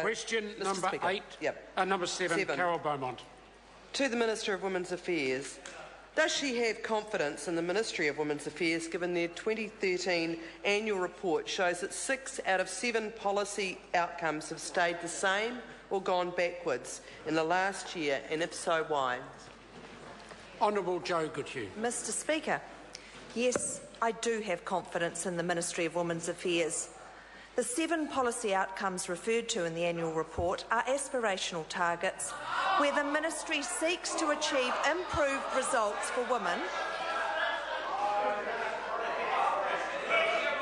Question Mr. number Speaker. 8. Yep. Number 7, Carol Beaumont. To the Minister of Women's Affairs. Does she have confidence in the Ministry of Women's Affairs, given their 2013 annual report shows that 6 out of 7 policy outcomes have stayed the same or gone backwards in the last year, and if so, why? Honourable Joe Goodhew. Mr. Speaker, yes, I do have confidence in the Ministry of Women's Affairs. The 7 policy outcomes referred to in the annual report are aspirational targets where the Ministry seeks to achieve improved results for women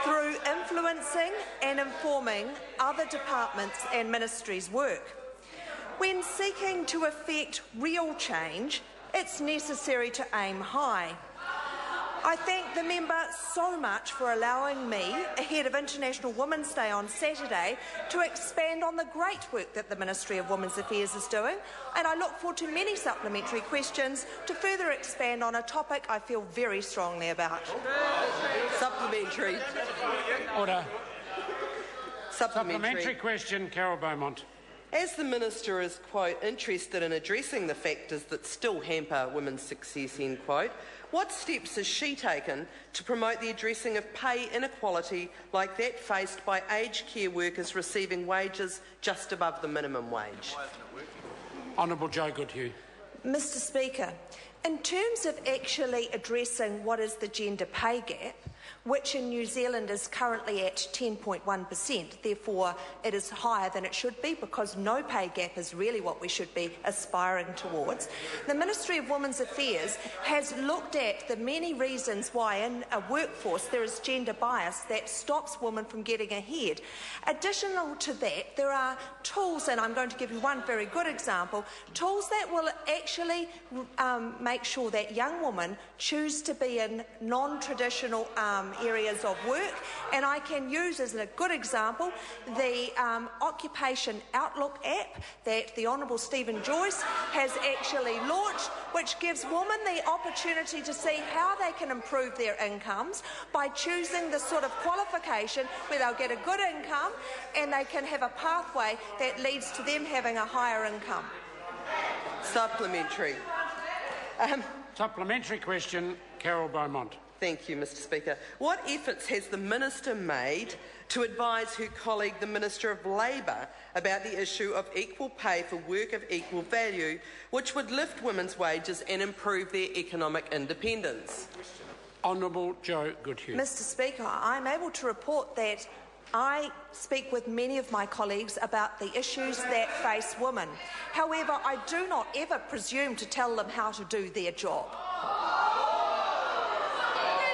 through influencing and informing other departments and ministries' work. When seeking to effect real change, it's necessary to aim high. I thank the member so much for allowing me, ahead of International Women's Day on Saturday, to expand on the great work that the Ministry of Women's Affairs is doing, and I look forward to many supplementary questions to further expand on a topic I feel very strongly about. Supplementary. Order. Supplementary question, Carol Beaumont. As the Minister is, quote, interested in addressing the factors that still hamper women's success, end quote, what steps has she taken to promote the addressing of pay inequality like that faced by aged care workers receiving wages just above the minimum wage? Honourable Joe Goodhew. Mr. Speaker, in terms of actually addressing what is the gender pay gap, which in New Zealand is currently at 10.1%. Therefore, it is higher than it should be because no pay gap is really what we should be aspiring towards. The Ministry of Women's Affairs has looked at the many reasons why in a workforce there is gender bias that stops women from getting ahead. Additional to that, there are tools, and I'm going to give you one very good example, tools that will actually make sure that young women choose to be in non-traditional areas of work, and I can use as a good example the Occupation Outlook app that the Honourable Stephen Joyce has actually launched, which gives women the opportunity to see how they can improve their incomes by choosing the sort of qualification where they'll get a good income and they can have a pathway that leads to them having a higher income. Supplementary. Supplementary question, Carol Beaumont. Thank you, Mr. Speaker. What efforts has the Minister made to advise her colleague, the Minister of Labour, about the issue of equal pay for work of equal value, which would lift women's wages and improve their economic independence? Honourable Joe Goodhew. Mr. Speaker, I'm able to report that I speak with many of my colleagues about the issues that face women. However, I do not ever presume to tell them how to do their job.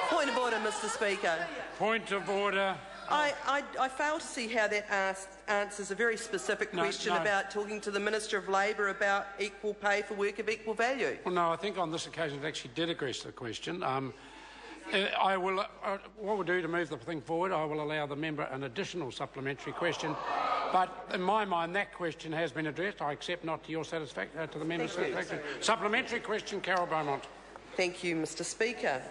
Point of order, Mr. Speaker. Point of order. I fail to see how that answers a very specific question about talking to the Minister of Labour about equal pay for work of equal value. Well, no, I think on this occasion it actually did address the question. I will. What we'll do to move the thing forward, I will allow the member an additional supplementary question. But in my mind, that question has been addressed. I accept not to your satisfaction, to the member's satisfaction. Supplementary question, Carol Beaumont. Thank you, Mr. Speaker.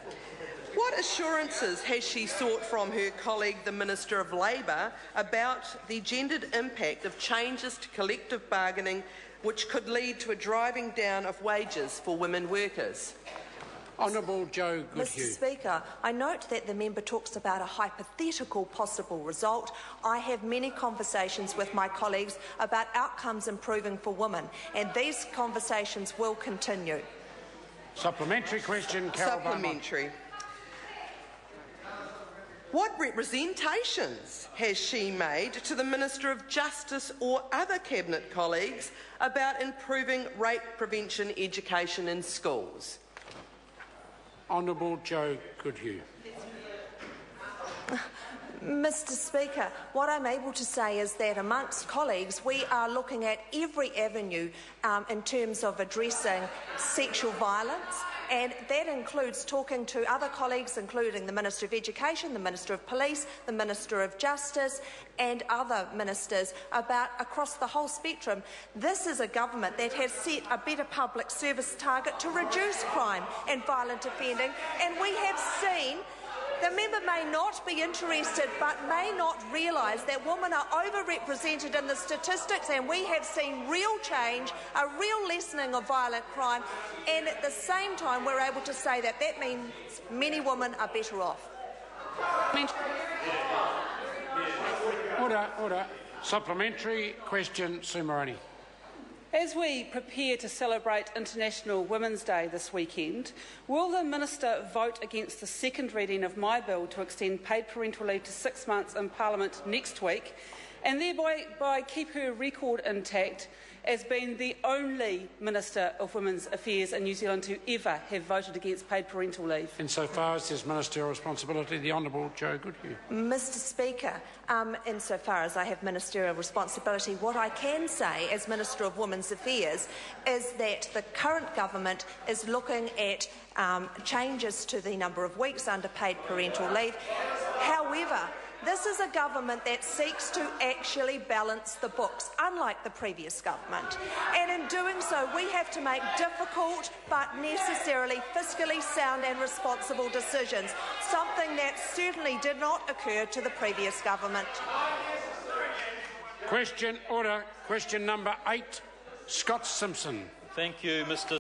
What assurances has she sought from her colleague, the Minister of Labour, about the gendered impact of changes to collective bargaining which could lead to a driving down of wages for women workers? Honourable Joe Goodhew. Mr. Speaker, I note that the member talks about a hypothetical possible result. I have many conversations with my colleagues about outcomes improving for women, and these conversations will continue. Supplementary question, Carol Supplementary. Beaumont. What representations has she made to the Minister of Justice or other Cabinet colleagues about improving rape prevention education in schools? Honourable Joe Goodhew. Mr. Speaker, what I'm able to say is that amongst colleagues we are looking at every avenue in terms of addressing sexual violence, and that includes talking to other colleagues, including the Minister of Education, the Minister of Police, the Minister of Justice and other ministers about across the whole spectrum. This is a government that has set a better public service target to reduce crime and violent offending, and we have seen The member may not be interested but may not realise that women are overrepresented in the statistics, and we have seen real change, a real lessening of violent crime, and at the same time we're able to say that that means many women are better off. Order. Supplementary question, Sue Moroney. As we prepare to celebrate International Women's Day this weekend, will the Minister vote against the second reading of my bill to extend paid parental leave to 6 months in Parliament next week, and thereby keep her record intact as being the only Minister of Women's Affairs in New Zealand to ever have voted against paid parental leave? Insofar as there's ministerial responsibility, the Honourable Joe Goodhew. Mr Speaker, insofar as I have ministerial responsibility, what I can say as Minister of Women's Affairs is that the current government is looking at changes to the number of weeks under paid parental leave. However, this is a government that seeks to actually balance the books, unlike the previous government. And in doing so, we have to make difficult but necessarily fiscally sound and responsible decisions, something that certainly did not occur to the previous government. Question number 8, Scott Simpson. Thank you, Mr.